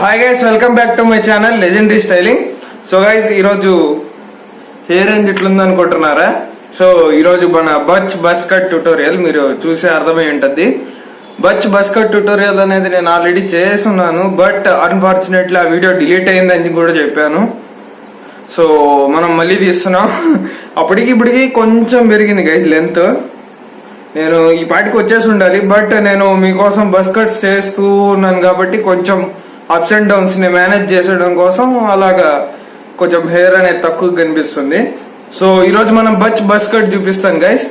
Hi guys, welcome back to my channel legendary styling. So guys, ఈరోజు hair range ఇట్లుంది అనుకుంటున్నారా? So ఈరోజు మన బచ్ బస్ కట్ ట్యూటోరియల్ మీరు చూసే అర్థమై ఉంటుంది. బచ్ బస్ కట్ ట్యూటోరియల్ అనేది నేను ఆల్రెడీ చేస్తున్నాను, బట్ అన్ఫార్చునేట్లీ ఆ వీడియో డిలీట్ అయిందని కూడా చెప్పాను. సో మనం మళ్ళీ తీస్తున్నాం. ఇప్పటికి కొంచెం పెరిగింది గైస్ లెంత్. నేను ఈ పాటికి వచ్చేసి ఉండాలి, బట్ నేను మీకోసం బస్ కట్స్ చేస్తూ ఉన్నాను కాబట్టి కొంచెం అప్స్ అండ్ డౌన్స్ ని మేనేజ్ చేసడం కోసం అలాగా కొంచెం హెయిర్ అనేది తక్కువ కనిపిస్తుంది. సో ఈరోజు మనం బస్ కట్ చూపిస్తాను గైస్.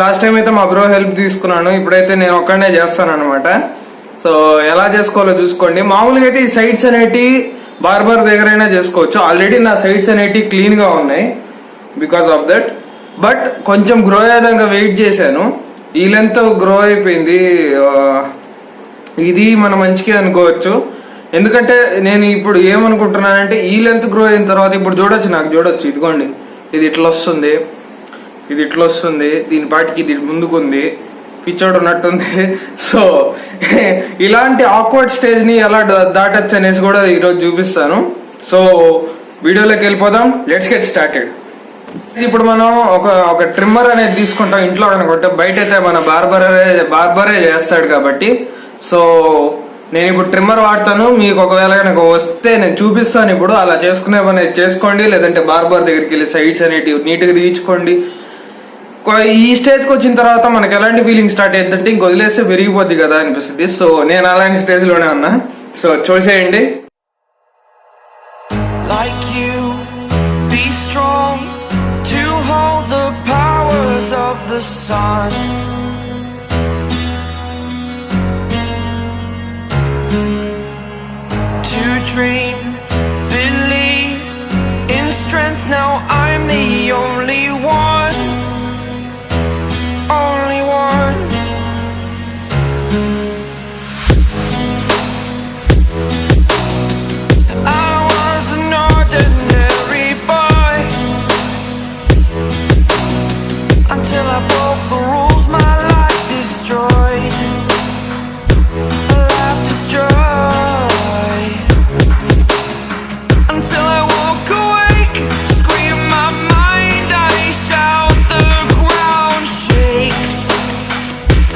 లాస్ట్ టైం అయితే మా బ్రో హెల్ప్ తీసుకున్నాను, ఇప్పుడైతే నేను ఒక్కడే చేస్తాను అనమాట. సో ఎలా చేసుకోవాలో చూసుకోండి. మామూలుగా అయితే ఈ సైడ్స్ అనేటి బార్బర్ దగ్గరైనా చేసుకోవచ్చు. ఆల్రెడీ నా సైడ్స్ అనేటి క్లీన్ గా ఉన్నాయి బికాస్ ఆఫ్ దట్. బట్ కొంచెం గ్రో అయ్యేదాకా వెయిట్ చేశాను. ఈ లెంత్ గ్రో అయిపోయింది. ఇది మన మంచిగా అనుకోవచ్చు, ఎందుకంటే నేను ఇప్పుడు ఏమనుకుంటున్నానంటే ఈ లెంత్ గ్రో అయిన తర్వాత ఇప్పుడు చూడొచ్చు ఇదిగోండి, ఇది ఇట్లా వస్తుంది, దీని పాటికి ఇది ముందుకుంది, పిచ్చోడు ఉన్నట్టుంది. సో ఇలాంటి ఆక్వర్డ్ స్టేజ్ ని ఎలా దాటచ్చు అనేసి కూడా ఈరోజు చూపిస్తాను. సో వీడియోలోకి వెళ్ళిపోదాం. Let's get started. ఇప్పుడు మనం ఒక ట్రిమ్మర్ అనేది తీసుకుంటాం ఇంట్లో అనుకుంటే, బయట అయితే మన బార్బరే చేస్తాడు కాబట్టి. సో నేను ఇప్పుడు ట్రిమ్మర్ వాడతాను. మీకు ఒకవేళ నాకు వస్తే నేను చూపిస్తాను. ఇప్పుడు అలా చేసుకునే పని చేసుకోండి, లేదంటే బార్బర్ దగ్గరికి వెళ్ళి సైడ్స్ అనేటివి నీట్ గా తీయించుకోండి. ఈ స్టేజ్ కి వచ్చిన తర్వాత మనకి ఎలాంటి ఫీలింగ్ స్టార్ట్ అయ్యిందంటే ఇంక వదిలేస్తే పెరిగిపోద్ది కదా అనిపిస్తుంది. సో నేను అలాంటి స్టేజ్ లోనే ఉన్నా. సో చూసేయండి. Of the sun, to dream, believe in strength. Now I'm the only one, only one. I was an ordinary boy until I broke the rules, my life destroyed. Life destroyed. Until I woke awake, scream my mind, I shout, the ground shakes.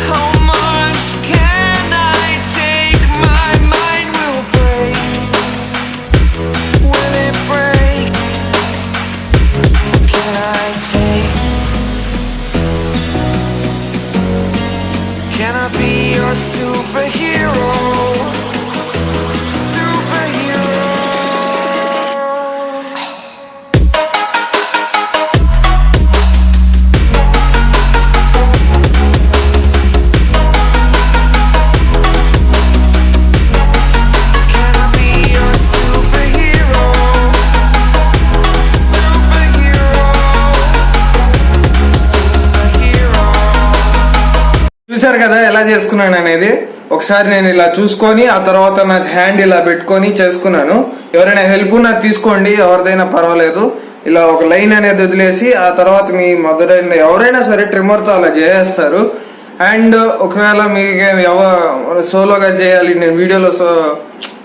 How much can I take? My mind will break. Will it break? Can I take? Can I be your superhero? Superhero. Can I be your superhero? Superhero. Superhero. చూసారు కదా ఎలా చేసుకున్నాను అనేది. ఒకసారి నేను ఇలా చూసుకొని ఆ తర్వాత నా హ్యాండ్ ఇలా పెట్టుకొని చేసుకున్నాను. ఎవరైనా హెల్ప్ నాకు తీసుకోండి, ఎవరిదైనా పర్వాలేదు. ఇలా ఒక లైన్ అనేది వదిలేసి ఆ తర్వాత మీ మదర్ ఎవరైనా సరే ట్రిమ్మర్ తో అలా చేస్తారు. అండ్ ఒకవేళ మీకు సోలోగా చేయాలి, నేను వీడియోలో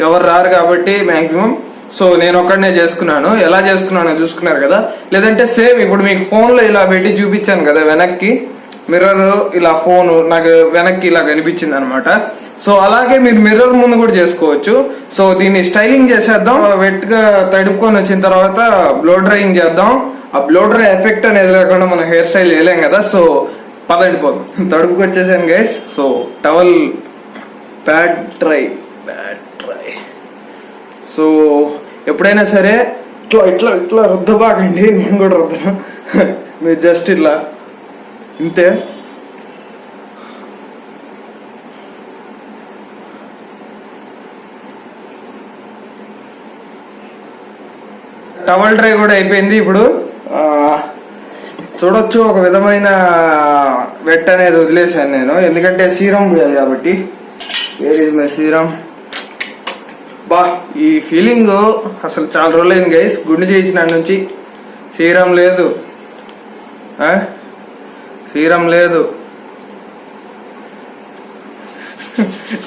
ఎవరు రారు కాబట్టి మాక్సిమం సో నేను ఒక్కడనే చేసుకున్నాను. ఎలా చేసుకున్నానో చూసుకున్నారు కదా. లేదంటే సేమ్ ఇప్పుడు మీకు ఫోన్ లో ఇలా పెట్టి చూపించాను కదా, వెనక్కి మిర్రర్ ఇలా ఫోన్ నాకు వెనక్కి ఇలా కనిపించింది అనమాట. సో అలాగే మీరు మిర్రర్ ముందు కూడా చేసుకోవచ్చు. సో దీన్ని స్టైలింగ్ చేసేద్దాం. వెట్ గా తడుపుకొని వచ్చిన తర్వాత బ్లో డ్రైయింగ్ చేద్దాం. ఆ బ్లో డ్రై ఎఫెక్ట్ అనేది లేకుండా మనం హెయిర్ స్టైల్ వేయలేం కదా. సో పదండిపోదాం. తడుపుకొచ్చేసాను guys. So towel pad dry. So ఎప్పుడైనా సరే ఇట్లా ఇట్లా రుద్దబాకండి. నేను కూడా రుద్దను. మీరు జస్ట్ ఇట్లా ఇంతే. టవల్ డ్రై కూడా అయిపోయింది. ఇప్పుడు చూడొచ్చు ఒక విధమైన వెట్ అనేది వదిలేసాను నేను, ఎందుకంటే సీరం పోయాలి కాబట్టి. Where is my serum? బా ఈ ఫీలింగ్ అసలు చాలా రోజులైంది గైస్. గుండె చేయించిన నుంచి సీరం లేదు. సీరం లేదు.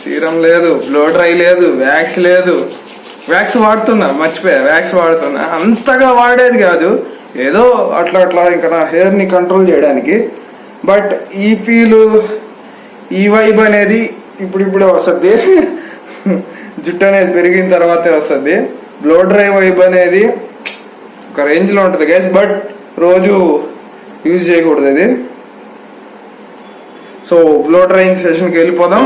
సీరం లేదు, బ్లో డ్రై లేదు, వ్యాక్స్ లేదు. వ్యాక్స్ వాడుతున్నా, మర్చిపోయా, వ్యాక్స్ వాడుతున్నా. అంతగా వాడేది కాదు, ఏదో అట్లా అట్లా ఇంకా నా హెయిర్ ని కంట్రోల్ చేయడానికి. బట్ ఈ ఫీల్, ఈ వైబ్ అనేది ఇప్పుడిప్పుడే వస్తుంది. జుట్టు అనేది పెరిగిన తర్వాతే వస్తుంది. బ్లో డ్రై వైబ్ అనేది ఒక రేంజ్ లో ఉంటుంది గైస్, బట్ రోజు యూజ్ చేయకూడదు ఇది. సో బ్లో డ్రైయింగ్ సెషన్కి వెళ్ళిపోదాం.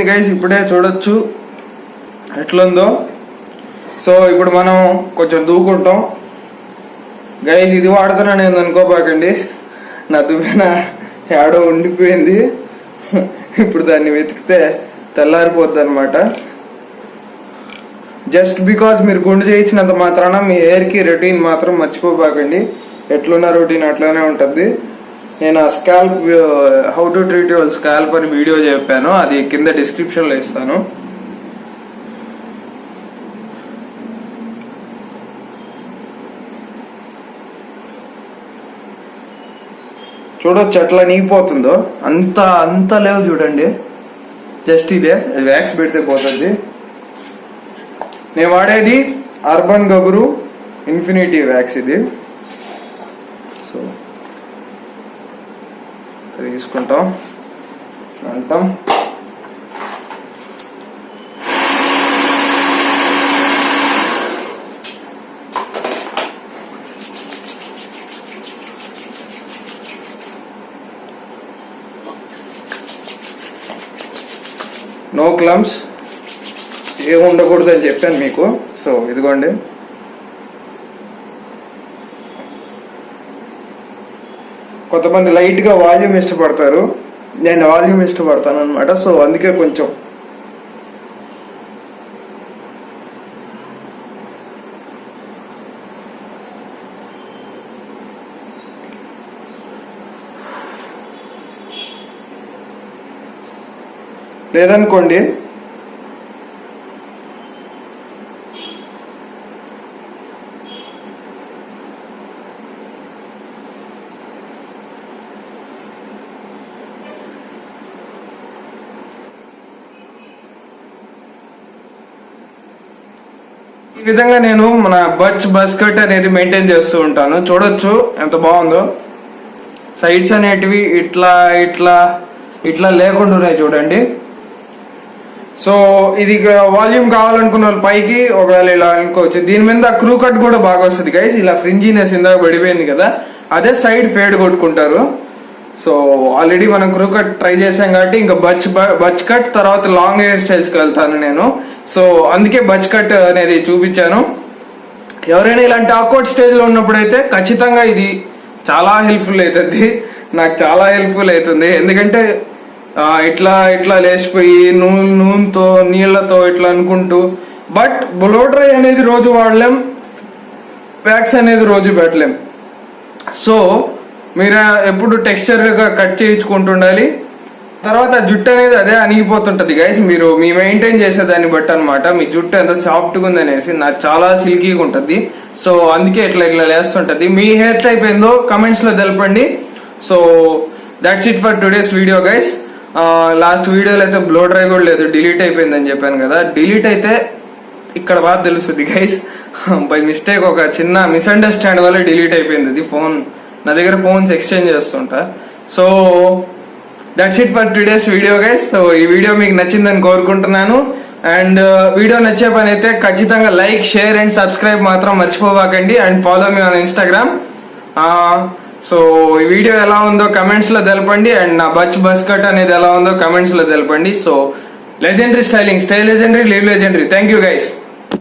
గైస్ ఇప్పుడే చూడొచ్చు ఎట్లుందో. సో ఇప్పుడు మనం కొంచెం దూకుంటాం గైస్. ఇది వాడుతున్నా నేను అనుకోబాకండి, నా దువ్వెన ఏడో ఉండిపోయింది. ఇప్పుడు దాన్ని వెతికితే తెల్లారిపోద్ది అనమాట. జస్ట్ బికాస్ మీరు గుండు చేయించినంత మాత్రాన మీ హెయిర్కి రొటీన్ మాత్రం మర్చిపోబాకండి. ఎట్లున్న రొటీన్ అట్లానే ఉంటుంది. నేను ఆ scalp, how to treat your scalp అని వీడియో చెప్పాను, అది కింద డిస్క్రిప్షన్లో ఇస్తాను. చూడొచ్చు ఎట్లా నీగిపోతుందో, అంత లేవు చూడండి. జస్ట్ ఇదే, వ్యాక్స్ పెడితే పోతుంది. నేను వాడేది అర్బన్ గబురు ఇన్ఫినిటీ వ్యాక్స్ ఇది. సో తీసుకుంటాం, అంటాం. నో క్లమ్స్, ఏం ఉండకూడదు అని చెప్పాను మీకు. సో ఇదిగోండి, కొంతమంది లైట్ గా వాల్యూమ్ ఇష్టపడతారు, నేను వాల్యూమ్ ఇష్టపడతాను అనమాట. సో అందుకే కొంచెం లేదనుకోండి ఈ విధంగా నేను మన బచ్ బజ్ కట్ అనేది మెయింటైన్ చేస్తూ ఉంటాను. చూడొచ్చు ఎంత బాగుందో. సైడ్స్ అనేటివి ఇట్లా ఇట్లా ఇట్లా లేకుండా ఉన్నాయి చూడండి. సో ఇది వాల్యూమ్ కావాలనుకున్న వాళ్ళు పైకి ఒకవేళ ఇలా అనుకోవచ్చు. దీని మీద క్రూ కట్ కూడా బాగా వస్తుంది గైస్. ఇలా ఫ్రింజీనెస్ ఇందాక పడిపోయింది కదా, అదే సైడ్ ఫేడ్ కొట్టుకుంటారు. సో ఆల్రెడీ మనం క్రూ కట్ ట్రై చేసాం కాబట్టి ఇంకా బచ్ కట్ తర్వాత లాంగ్ హెయిర్ స్టైల్స్ కి వెళ్తాను నేను. సో అందుకే బచ్ కట్ అనేది చూపించాను. ఎవరైనా ఇలాంటి ఆక్వర్డ్ స్టేజ్ లో ఉన్నప్పుడు అయితే ఖచ్చితంగా ఇది చాలా హెల్ప్ఫుల్ అవుతుంది, నాకు చాలా హెల్ప్ఫుల్ అవుతుంది. ఎందుకంటే ఇట్లా ఇట్లా లేచిపోయి నూనెతో నీళ్లతో ఇట్లా అనుకుంటూ. బట్ బ్లో డ్రై అనేది రోజు వాడలేం, వ్యాక్స్ అనేది రోజు పెట్టలేం. సో మీరు ఎప్పుడు టెక్స్చర్ గా కట్ చేయించుకుంటుండాలి. తర్వాత జుట్టు అనేది అదే అణిగిపోతుంటది గైస్. మీరు మీ మెయింటైన్ చేసేదాన్ని బట్టి అనమాట. మీ జుట్టు ఎంత సాఫ్ట్ గా ఉందనేసి నాకు చాలా సిల్కీగా ఉంటది. సో అందుకే ఇట్లా లేస్తుంటది. మీ హెయిర్ టైప్ ఏందో కమెంట్స్ లో తెలపండి. So that's it for today's video guys. Last వీడియోలో అయితే బ్లో డ్రై కూడా లేదు, డిలీట్ అయిపోయిందని చెప్పాను కదా. డిలీట్ అయితే ఇక్కడ బాగా తెలుస్తుంది గైస్. బై మిస్టేక్ ఒక చిన్న మిస్అండర్స్టాండ్ వల్ల డిలీట్ అయిపోయింది అది. ఫోన్ నా దగ్గర ఫోన్స్ ఎక్స్చేంజ్ చేస్తుంటా. So that's it for today's video guys. So ఈ వీడియో మీకు నచ్చిందని కోరుకుంటున్నాను. అండ్ వీడియో నచ్చే పని అయితే ఖచ్చితంగా లైక్, షేర్ అండ్ సబ్స్క్రైబ్ మాత్రం మర్చిపోవాకండి. And follow me on Instagram. So ఈ వీడియో ఎలా ఉందో కమెంట్స్ లో తెలపండి. అండ్ నా బచ్ బస్ కట్ అనేది ఎలా ఉందో కమెంట్స్ లో తెలపండి. So legendary styling, style legendary, live legendary. Thank you guys.